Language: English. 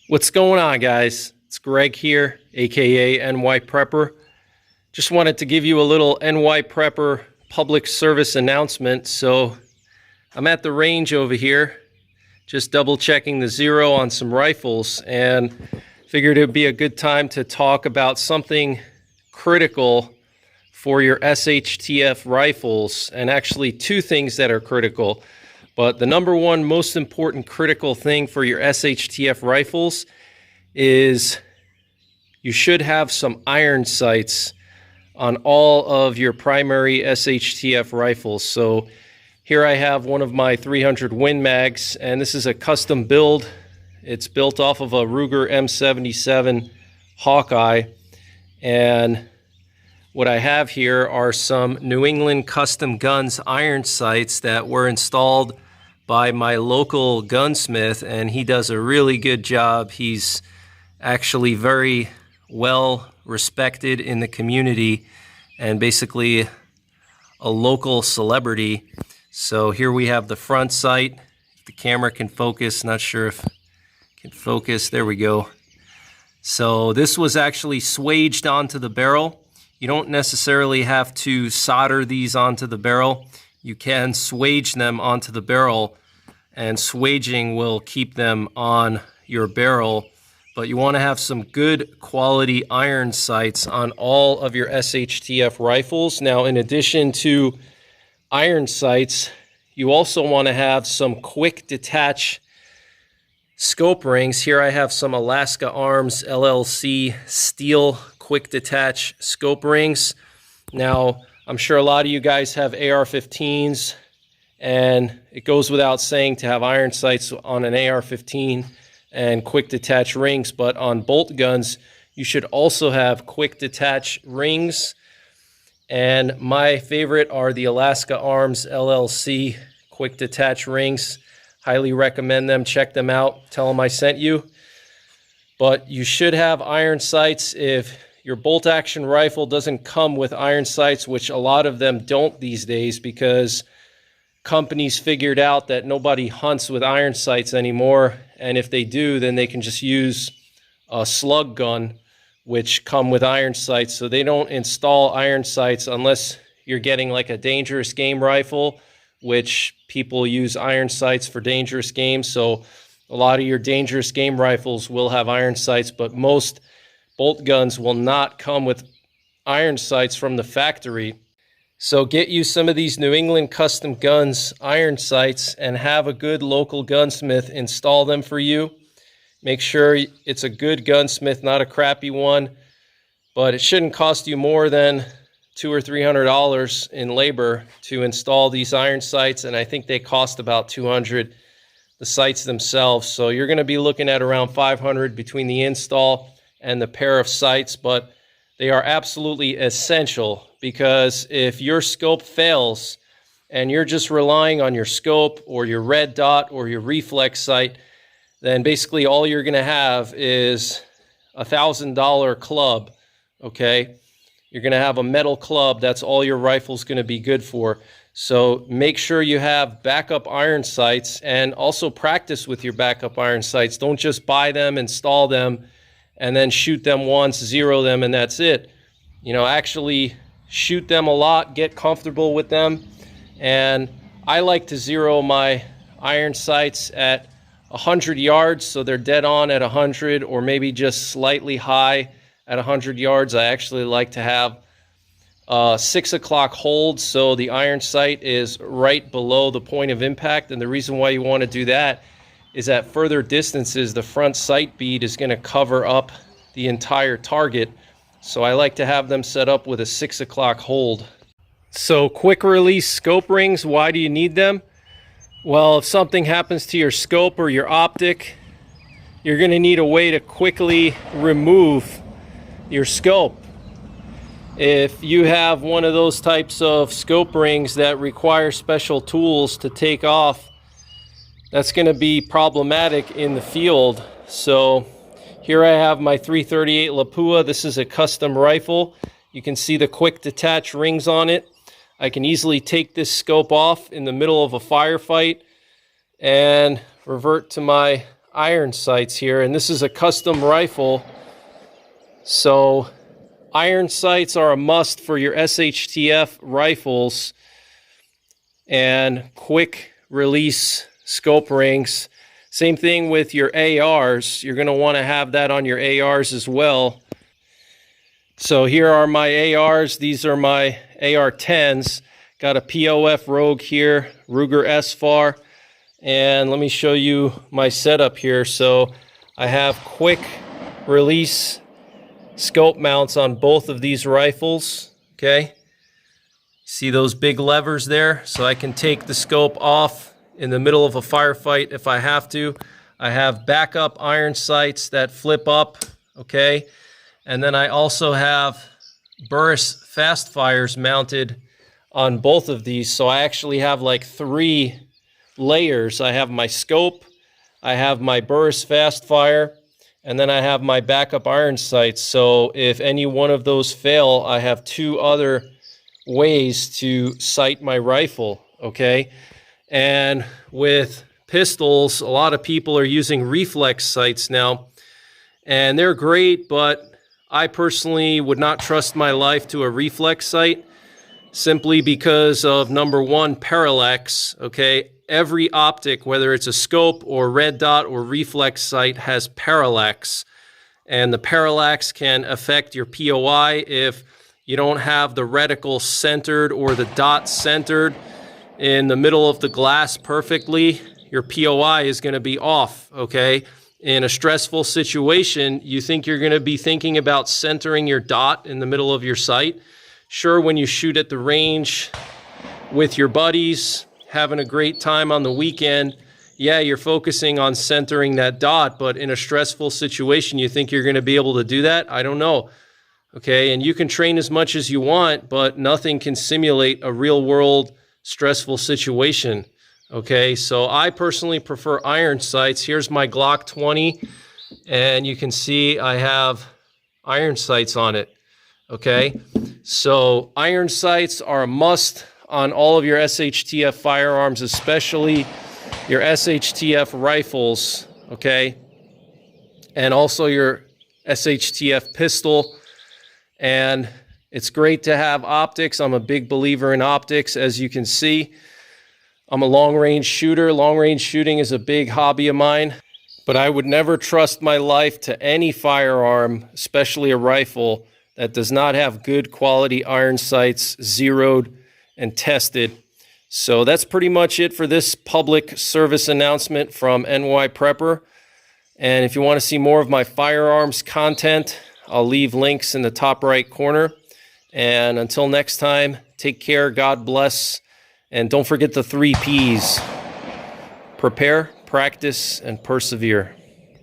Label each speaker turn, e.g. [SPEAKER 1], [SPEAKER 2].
[SPEAKER 1] What's going on, guys? It's Greg here, aka NYPrepper. Just wanted to give you a little NYPrepper public service announcement. So I'm at the range over here, just double checking the zero on some rifles, and figured it would be a good time to talk about something critical for your SHTF rifles, and actually two things that are critical. But the number one most important critical thing for your SHTF rifles is you should have some iron sights on all of your primary SHTF rifles. So here I have one of my 300 Win Mags, and this is a custom build. It's built off of a Ruger M77 Hawkeye, and what I have here are some New England Custom Guns iron sights that were installed by my local gunsmith, and he does a really good job. He's actually very well respected in the community and basically a local celebrity. So here we have the front sight. If the camera can focus, not sure if it can focus. There we go. So this was actually swaged onto the barrel. You don't necessarily have to solder these onto the barrel. You can swage them onto the barrel, and swaging will keep them on your barrel. But you want to have some good quality iron sights on all of your SHTF rifles. Now, in addition to iron sights, you also want to have some quick detach scope rings. Here I have some Alaska Arms LLC steel quick detach scope rings. Now, I'm sure a lot of you guys have AR-15s, and it goes without saying to have iron sights on an AR-15 and quick detach rings, but on bolt guns, you should also have quick detach rings. And my favorite are the Alaska Arms LLC quick detach rings. Highly recommend them. Check them out. Tell them I sent you. But you should have iron sights. If your bolt action rifle doesn't come with iron sights, which a lot of them don't these days because companies figured out that nobody hunts with iron sights anymore, and if they do, then they can just use a slug gun which come with iron sights. So they don't install iron sights unless you're getting like a dangerous game rifle, which people use iron sights for dangerous games. So a lot of your dangerous game rifles will have iron sights, but most bolt guns will not come with iron sights from the factory. So get you some of these New England Custom Guns iron sights and have a good local gunsmith install them for you. Make sure it's a good gunsmith, not a crappy one, but it shouldn't cost you more than $200 or $300 in labor to install these iron sights, and I think they cost about $200, the sights themselves. So you're going to be looking at around $500 between the install and the pair of sights, but they are absolutely essential, because if your scope fails and you're just relying on your scope or your red dot or your reflex sight, then basically all you're going to have is a $1,000 club, okay? You're going to have a metal club. That's all your rifle's going to be good for. So make sure you have backup iron sights, and also practice with your backup iron sights. Don't just buy them, install them, and then shoot them once, zero them, and that's it. You know, actually shoot them a lot, get comfortable with them. And I like to zero my iron sights at 100 yards, so they're dead on at 100, or maybe just slightly high at 100 yards. I actually like to have 6 o'clock hold, so the iron sight is right below the point of impact. And the reason why you want to do that is at further distances, the front sight bead is going to cover up the entire target. So I like to have them set up with a 6 o'clock hold. So quick release scope rings, why do you need them? Well, if something happens to your scope or your optic, you're going to need a way to quickly remove your scope. If you have one of those types of scope rings that require special tools to take off, that's going to be problematic in the field. So here I have my 338 Lapua. This is a custom rifle. You can see the quick detach rings on it. I can easily take this scope off in the middle of a firefight and revert to my iron sights here, and this is a custom rifle. So iron sights are a must for your SHTF rifles, and quick release scope rings. Same thing with your ARs. You're going to want to have that on your ARs as well. So here are my ARs. These are my AR-10s. Got a POF Rogue here, Ruger S-FAR. And let me show you my setup here. So I have quick release scope mounts on both of these rifles. Okay. See those big levers there? So I can take the scope off in the middle of a firefight if I have to. I have backup iron sights that flip up. Okay. And then I also have burst fast fires mounted on both of these. So I actually have like 3 layers. I have my scope, I have my burst fast fire, and then I have my backup iron sights. So if any one of those fail, I have 2 other ways to sight my rifle. Okay. And with pistols, a lot of people are using reflex sights now, and they're great, but I personally would not trust my life to a reflex sight simply because of, number one, parallax. Okay, every optic, whether it's a scope or red dot or reflex sight, has parallax, and the parallax can affect your POI if you don't have the reticle centered or the dot centered in the middle of the glass perfectly. Your POI is going to be off. Okay. In a stressful situation, you think you're going to be thinking about centering your dot in the middle of your sight. Sure, when you shoot at the range with your buddies, having a great time on the weekend, yeah, you're focusing on centering that dot, but in a stressful situation, you think you're going to be able to do that? I don't know. Okay, and you can train as much as you want, but nothing can simulate a real-world stressful situation. Okay, so I personally prefer iron sights. Here's my Glock 20, and you can see I have iron sights on it. Okay, so iron sights are a must on all of your SHTF firearms, especially your SHTF rifles. Okay, and also your SHTF pistol. And it's great to have optics. I'm a big believer in optics, as you can see. I'm a long-range shooter. Long-range shooting is a big hobby of mine, but I would never trust my life to any firearm, especially a rifle, that does not have good quality iron sights zeroed and tested. So that's pretty much it for this public service announcement from NYPrepper. And if you want to see more of my firearms content, I'll leave links in the top right corner. And until next time, take care, God bless. And don't forget the 3 Ps: prepare, practice, and persevere.